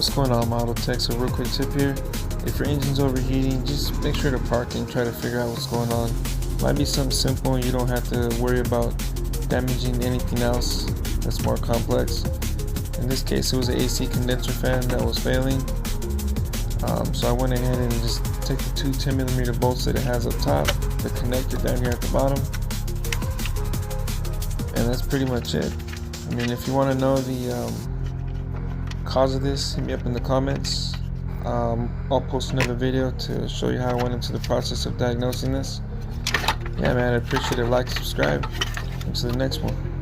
What's going on, my auto tech? So real quick tip here, if your engine's overheating, just make sure to park and try to figure out what's going on. Might be something simple and you don't have to worry about damaging anything else that's more complex. In this case, it was an AC condenser fan that was failing. So I went ahead and just took the two 10mm bolts that it has up top, the connector down here at the bottom, and that's pretty much it. I mean, if you want to know the cause of this, hit me up in the comments. I'll post another video to show you how I went into the process of diagnosing this. Yeah man, I appreciate it. Like, subscribe. Until the next one.